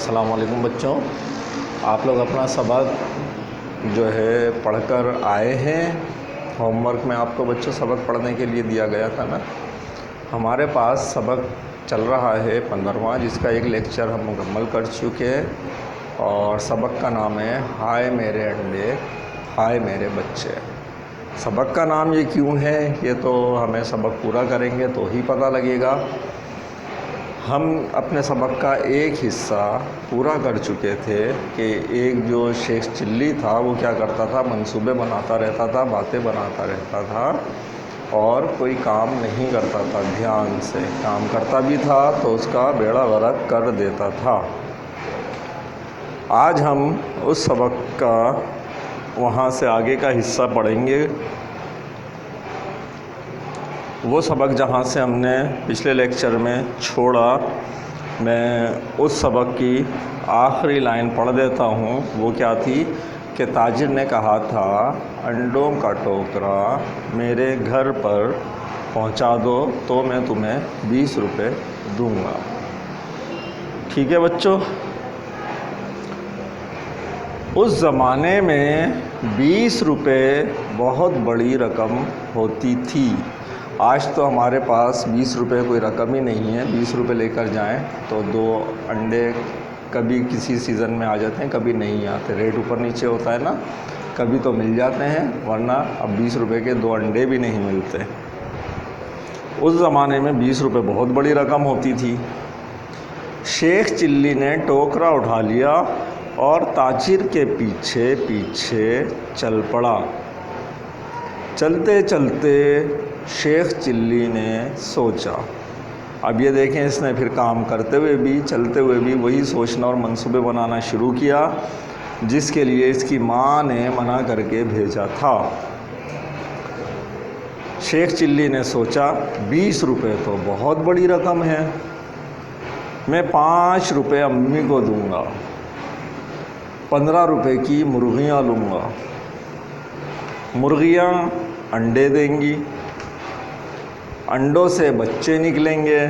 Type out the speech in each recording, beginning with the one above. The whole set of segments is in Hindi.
अस्सलाम वालेकुम बच्चों, आप लोग अपना सबक जो है पढ़कर आए हैं। होमवर्क में आपको बच्चों सबक पढ़ने के लिए दिया गया था ना। हमारे पास सबक चल रहा है 15वां, जिसका एक लेक्चर हम मुकम्मल कर चुके हैं और सबक का नाम है हाय मेरे अंडे हाय मेरे बच्चे। सबक का नाम ये क्यों है, ये तो हमें सबक पूरा करेंगे तो ही पता लगेगा। हम अपने सबक का एक हिस्सा पूरा कर चुके थे कि एक जो शेख चिल्ली था वो क्या करता था, मंसूबे बनाता रहता था, बातें बनाता रहता था और कोई काम नहीं करता था। ध्यान से काम करता भी था तो उसका बेड़ा गर्क कर देता था। आज हम उस सबक का वहाँ से आगे का हिस्सा पढ़ेंगे। वो सबक जहाँ से हमने पिछले लेक्चर में छोड़ा, मैं उस सबक की आखिरी लाइन पढ़ देता हूँ। वो क्या थी कि ताजिर ने कहा था, अंडों का टोकरा मेरे घर पर पहुँचा दो तो मैं तुम्हें 20 रुपये दूँगा। ठीक है बच्चों, उस ज़माने में 20 रुपये बहुत बड़ी रकम होती थी। आज तो हमारे पास 20 रुपये कोई रकम ही नहीं है। 20 रुपये लेकर जाएं तो 2 अंडे कभी किसी सीज़न में आ जाते हैं, कभी नहीं आते। रेट ऊपर नीचे होता है ना, कभी तो मिल जाते हैं, वरना अब 20 रुपये के 2 अंडे भी नहीं मिलते। उस ज़माने में 20 रुपये बहुत बड़ी रकम होती थी। शेख चिल्ली ने टोकरा उठा लिया और ताजिर के पीछे पीछे चल पड़ा। चलते चलते शेख चिल्ली ने सोचा, अब ये देखें, इसने फिर काम करते हुए भी चलते हुए भी वही सोचना और मंसूबे बनाना शुरू किया जिसके लिए इसकी माँ ने मना करके भेजा था। शेख चिल्ली ने सोचा 20 रुपये तो बहुत बड़ी रकम है, मैं 5 रुपये अम्मी को दूंगा, 15 रुपये की मुर्गियाँ लूँगा। मुर्गियाँ अंडे देंगी, अंडों से बच्चे निकलेंगे,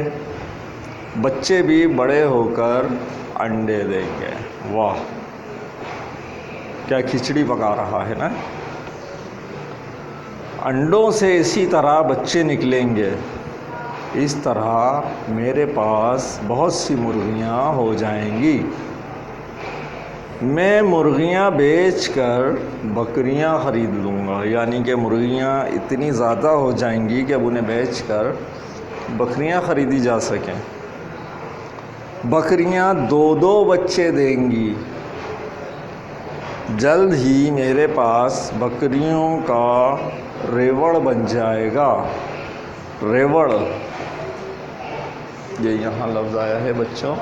बच्चे भी बड़े होकर अंडे देंगे। वाह, क्या खिचड़ी पका रहा है ना। अंडों से इसी तरह बच्चे निकलेंगे, इस तरह मेरे पास बहुत सी मुर्गियाँ हो जाएंगी। मैं मुर्गियाँ बेचकर बकरियाँ ख़रीद लूँगा, यानी कि मुर्गियाँ इतनी ज़्यादा हो जाएंगी कि अब उन्हें बेचकर बकरियाँ ख़रीदी जा सकें। बकरियाँ 2-2 बच्चे देंगी। जल्द ही मेरे पास बकरियों का रेवड़ बन जाएगा। रेवड़, ये यहाँ लफ्ज़ आया है बच्चों।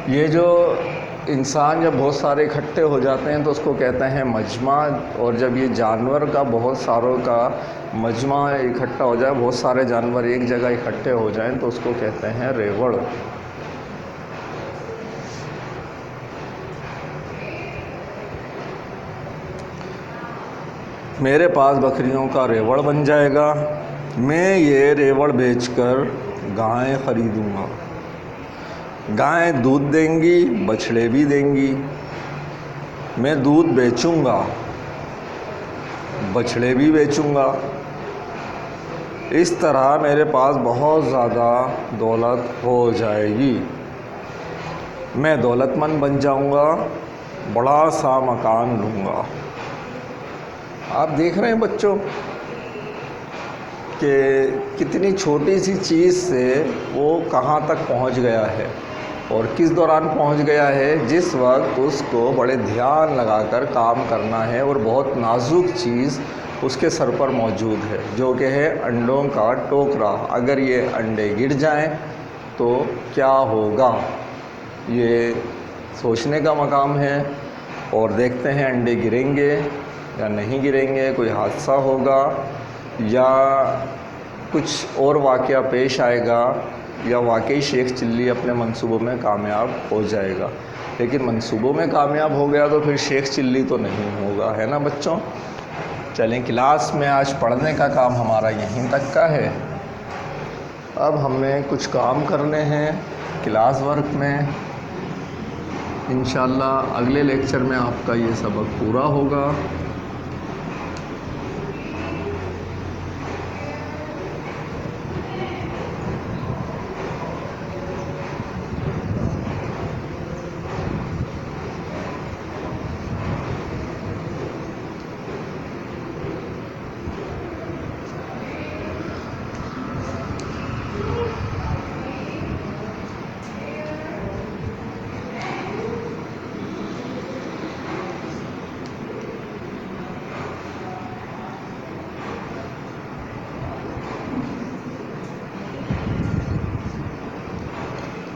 ये जो इंसान जब बहुत सारे इकट्ठे हो जाते हैं तो उसको कहते हैं मजमा, और जब ये जानवर का बहुत सारों का मजमा इकट्ठा हो जाए, बहुत सारे जानवर एक जगह इकट्ठे हो जाएं तो उसको कहते हैं रेवड़। मेरे पास बकरियों का रेवड़ बन जाएगा, मैं ये रेवड़ बेचकर गाय ख़रीदूँगा। गाय दूध देंगी, बछड़े भी देंगी। मैं दूध बेचूँगा, बछड़े भी बेचूँगा। इस तरह मेरे पास बहुत ज़्यादा दौलत हो जाएगी। मैं दौलतमंद बन जाऊँगा, बड़ा सा मकान लूँगा। आप देख रहे हैं बच्चों कि कितनी छोटी सी चीज़ से वो कहाँ तक पहुँच गया है और किस दौरान पहुँच गया है, जिस वक्त उसको बड़े ध्यान लगाकर काम करना है और बहुत नाजुक चीज़ उसके सर पर मौजूद है, जो कि है अंडों का टोकरा। अगर ये अंडे गिर जाएं तो क्या होगा, ये सोचने का मकाम है। और देखते हैं अंडे गिरेंगे या नहीं गिरेंगे, कोई हादसा होगा या कुछ और वाक़या पेश आएगा, या वाकई शेख चिल्ली अपने मंसूबों में कामयाब हो जाएगा। लेकिन मंसूबों में कामयाब हो गया तो फिर शेख चिल्ली तो नहीं होगा, है ना बच्चों। चलें, क्लास में आज पढ़ने का काम हमारा यहीं तक का है। अब हमें कुछ काम करने हैं क्लास वर्क में। इंशाल्लाह अगले लेक्चर में आपका ये सबक पूरा होगा।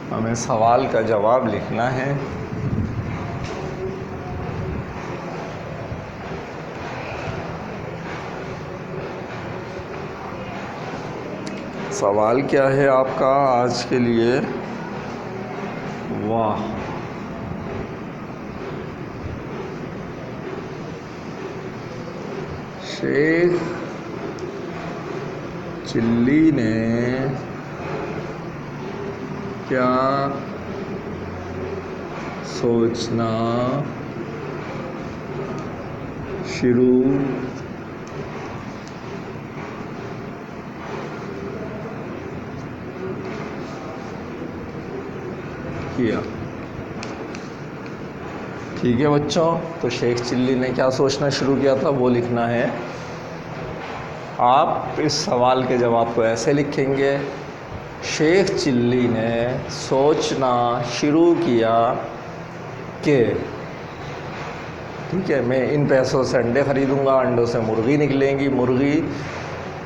हमें सवाल का जवाब लिखना है। सवाल क्या है आपका आज के लिए? वाह, शेख चिल्ली ने क्या सोचना शुरू किया? ठीक है बच्चों, तो शेख चिल्ली ने क्या सोचना शुरू किया था वो लिखना है। आप इस सवाल के जवाब को ऐसे लिखेंगे, शेख चिल्ली ने सोचना शुरू किया कि, ठीक है, मैं इन पैसों से अंडे ख़रीदूँगा, अंडों से मुर्गी निकलेंगी, मुर्गी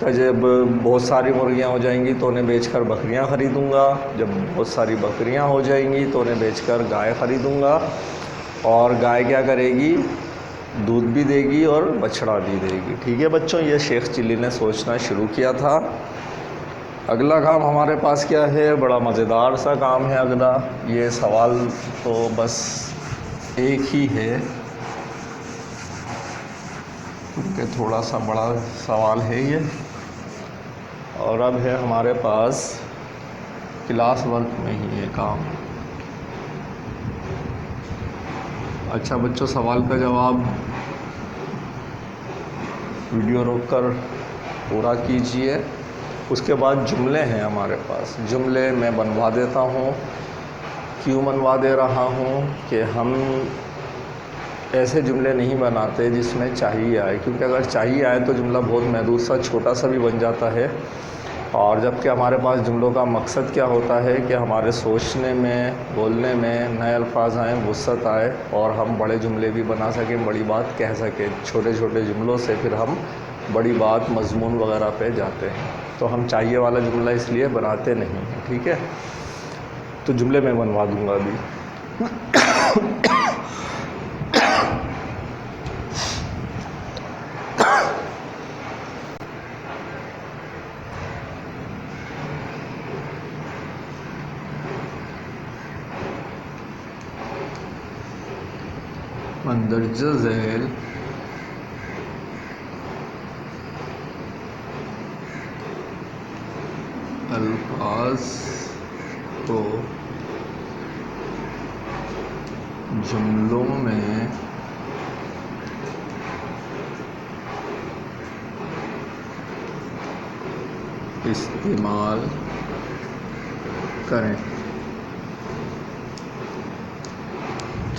का जब बहुत सारी मुर्गियाँ हो जाएंगी तो उन्हें बेचकर बकरियाँ ख़रीदूँगा, जब बहुत सारी बकरियाँ हो जाएंगी तो उन्हें बेचकर गाय ख़रीदूँगा, और गाय क्या करेगी, दूध भी देगी और बछड़ा भी देगी। ठीक है बच्चों, ये शेख चिल्ली ने सोचना शुरू किया था। अगला काम हमारे पास क्या है? बड़ा मज़ेदार सा काम है अगला। ये सवाल तो बस एक ही है क्योंकि थोड़ा सा बड़ा सवाल है ये। और अब है हमारे पास क्लास वर्क में ही ये काम। अच्छा बच्चों, सवाल का जवाब वीडियो रोककर पूरा कीजिए। उसके बाद जुमले हैं हमारे पास, जुमले मैं बनवा देता हूँ। क्यों बनवा दे रहा हूँ कि हम ऐसे जुमले नहीं बनाते जिसमें चाहिए आए, क्योंकि अगर चाहिए आए तो जुमला बहुत महदूद सा छोटा सा भी बन जाता है। और जबकि हमारे पास जुमलों का मकसद क्या होता है कि हमारे सोचने में, बोलने में नए अल्फाज आएँ, वुसअत आए और हम बड़े जुमले भी बना सकें, बड़ी बात कह सकें। छोटे छोटे जुमलों से फिर हम बड़ी बात, मज़मून वगैरह पे जाते हैं। तो हम चाहिए वाला जुमला इसलिए बनाते नहीं हैं। ठीक है, तो जुमले मैं बनवा दूँगा अभी। मंदरजा झैल अल्फाज को जुमलों में इस्तेमाल करें।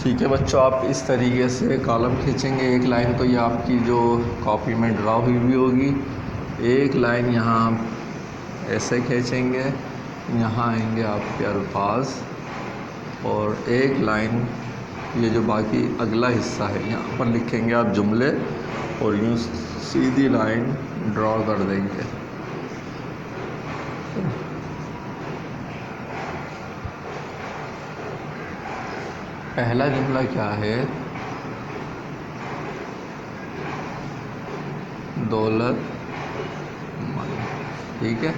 ठीक है बच्चों, आप इस तरीके से कॉलम खींचेंगे। एक लाइन तो ये आपकी जो कॉपी में ड्रा हुई भी होगी, एक लाइन यहाँ ऐसे खींचेंगे, यहाँ आएंगे आपके अल्फाज, और एक लाइन ये जो बाकी अगला हिस्सा है यहाँ पर लिखेंगे आप जुमले, और यूँ सीधी लाइन ड्रा कर देंगे। पहला जुमला क्या है? दौलत। ठीक है,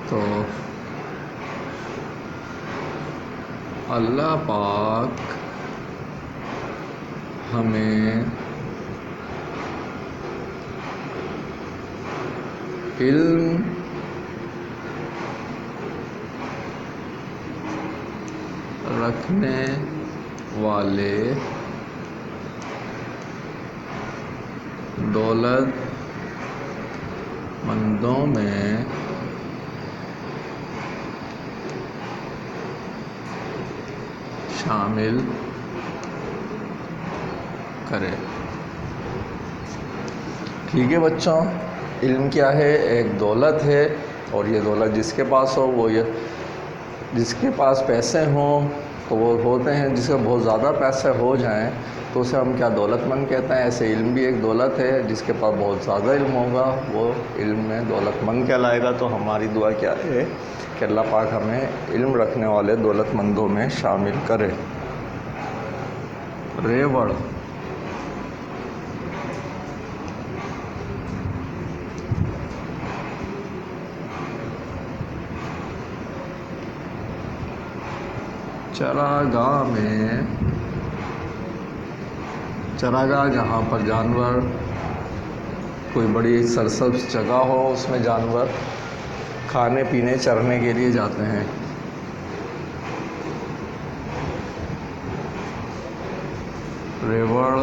तो अल्लाह पाक हमें इल्म रखने वाले दौलतमंदों में शामिल करें। ठीक है बच्चों, इल्म क्या है? एक दौलत है, और ये दौलत जिसके पास हो वो ये जिसके पास पैसे हों तो वो होते हैं, जिसके बहुत ज़्यादा पैसे हो जाएं तो उसे हम क्या दौलतमंद कहते हैं। ऐसे इल्म भी एक दौलत है, जिसके पास बहुत ज़्यादा इल्म होगा वो इल्म में दौलतमंद कहलाएगा। तो हमारी दुआ क्या है कि अल्लाह पाक हमें इल्म रखने वाले दौलतमंदों में शामिल करे। रेवड़ चरागाह जहाँ पर जानवर, कोई बड़ी सरसब्ज जगह हो, उसमें जानवर खाने पीने चरने के लिए जाते हैं। रेवड़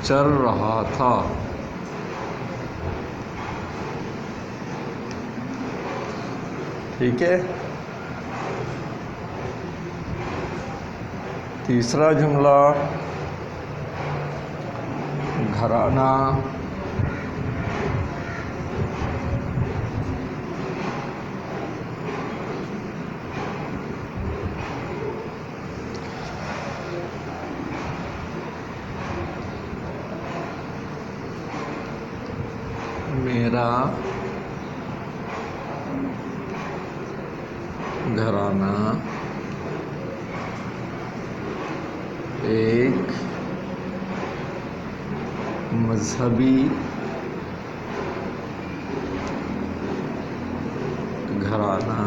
चर रहा था। ठीक है, तीसरा जुमला, घराना मेरा घराना एक मजहबी घराना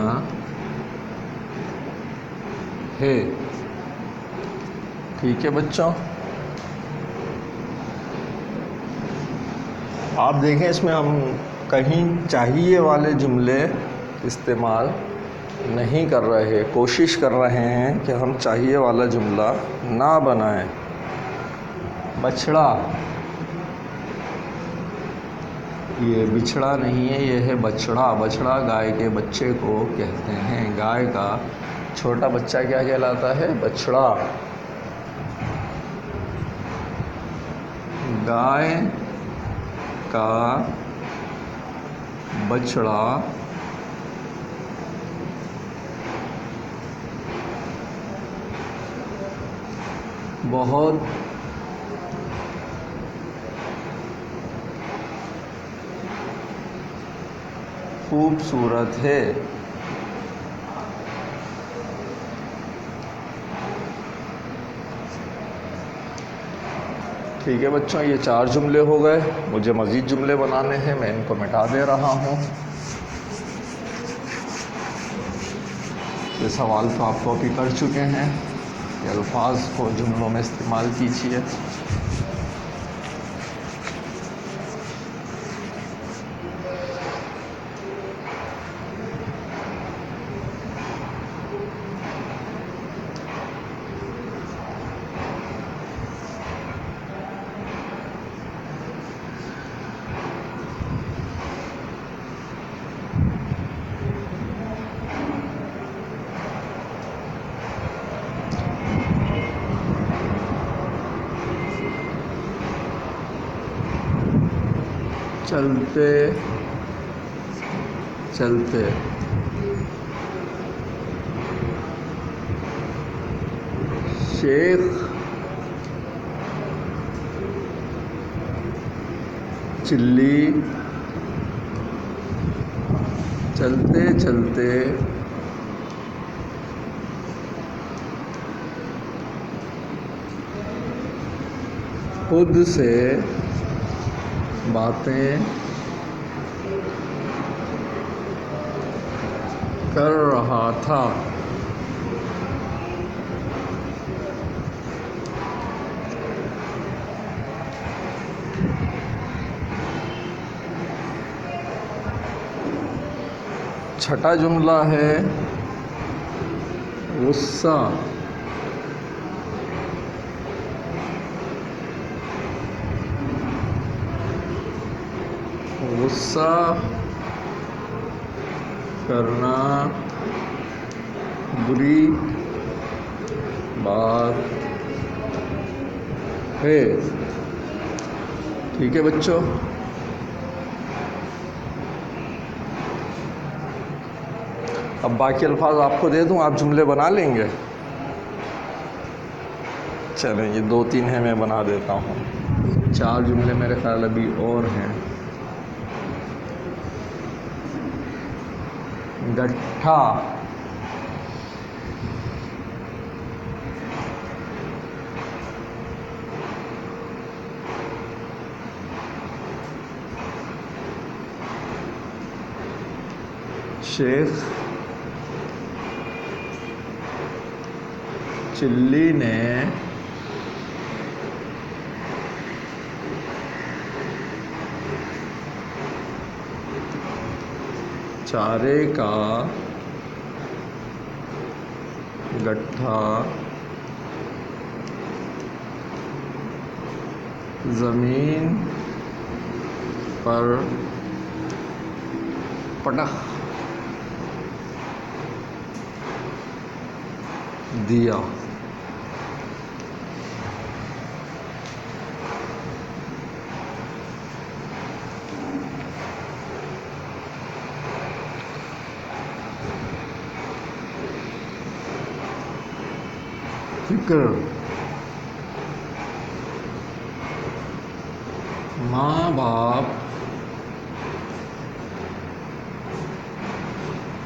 है। ठीक है बच्चों, आप देखें इसमें हम कहीं चाहिए वाले जुमले इस्तेमाल नहीं कर रहे, कोशिश कर रहे हैं कि हम चाहिए वाला जुमला ना बनाएं। बछड़ा, ये बिछड़ा नहीं है, ये है बछड़ा। बछड़ा गाय के बच्चे को कहते हैं। गाय का छोटा बच्चा क्या कहलाता है? बछड़ा। गाय का बछड़ा बहुत खूबसूरत है। ठीक है बच्चों, ये 4 जुमले हो गए। मुझे मज़ीद जुमले बनाने हैं, मैं इनको मिटा दे रहा हूँ। ये सवाल तो आप कॉपी कर चुके हैं। ये अल्फाज को जुमलों में इस्तेमाल कीजिए। चलते चलते शेख चिल्ली चलते चलते खुद से बातें कर रहा था। छठा जुमला है गुस्सा। गुस्सा करना बुरी बात है। ठीक है बच्चों, अब बाकी अल्फाज आपको दे दूं, आप जुमले बना लेंगे? चलें, ये 2-3 हैं, मैं बना देता हूँ। 4 जुमले मेरे ख्याल अभी और हैं। गट्ठा, शेख चिल्ली ने चारे का गट्ठा जमीन पर पटक दिया। फिक्र, माँ बाप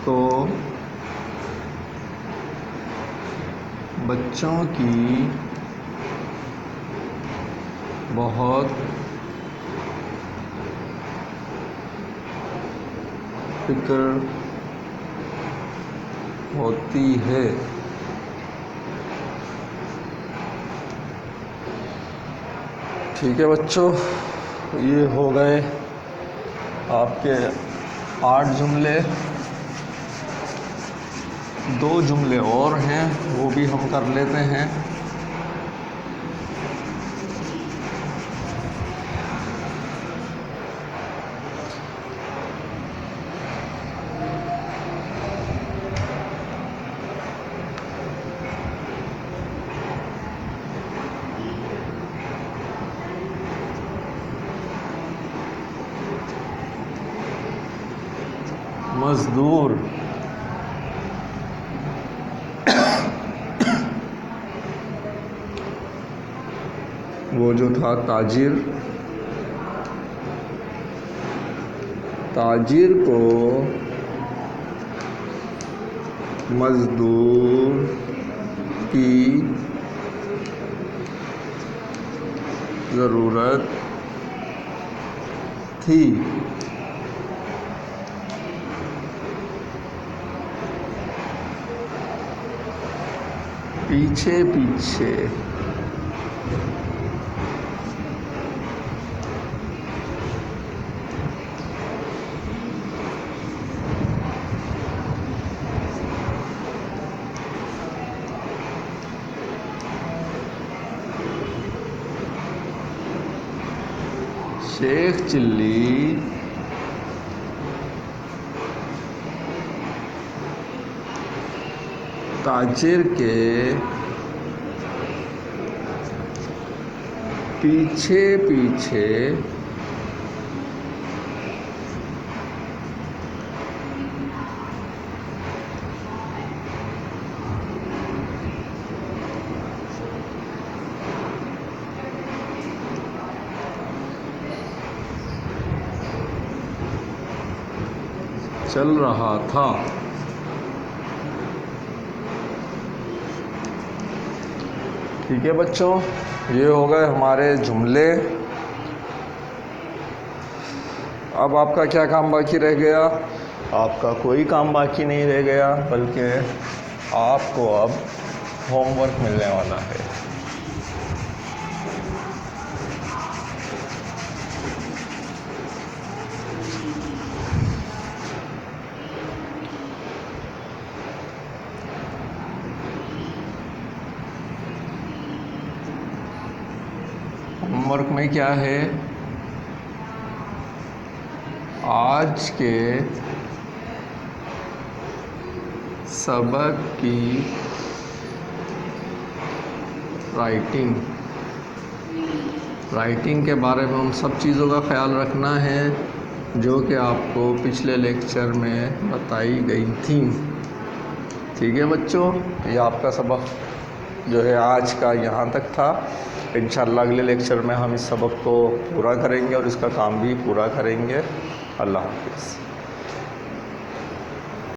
को बच्चों की बहुत फिक्र होती है। ठीक है बच्चों, ये हो गए आपके 8 जुमले। 2 जुमले और हैं, वो भी हम कर लेते हैं। मजदूर, वो जो था ताजिर, ताजिर को मजदूर की ज़रूरत थी। पीछे पीछे, शेख चिल्ली ताजिर के पीछे पीछे चल रहा था। ठीक है बच्चों, ये हो गए हमारे जुमले। अब आपका क्या काम बाकी रह गया? आपका कोई काम बाकी नहीं रह गया, बल्कि आपको अब होमवर्क मिलने वाला है। होमवर्क में क्या है, आज के सबक की राइटिंग के बारे में उन सब चीज़ों का ख्याल रखना है जो कि आपको पिछले लेक्चर में बताई गई थी। ठीक है बच्चों, ये आपका सबक जो है आज का यहाँ तक था। इंशाअल्लाह अगले लेक्चर में हम इस सबक को पूरा करेंगे और इसका काम भी पूरा करेंगे। अल्लाह हाफ़िज़।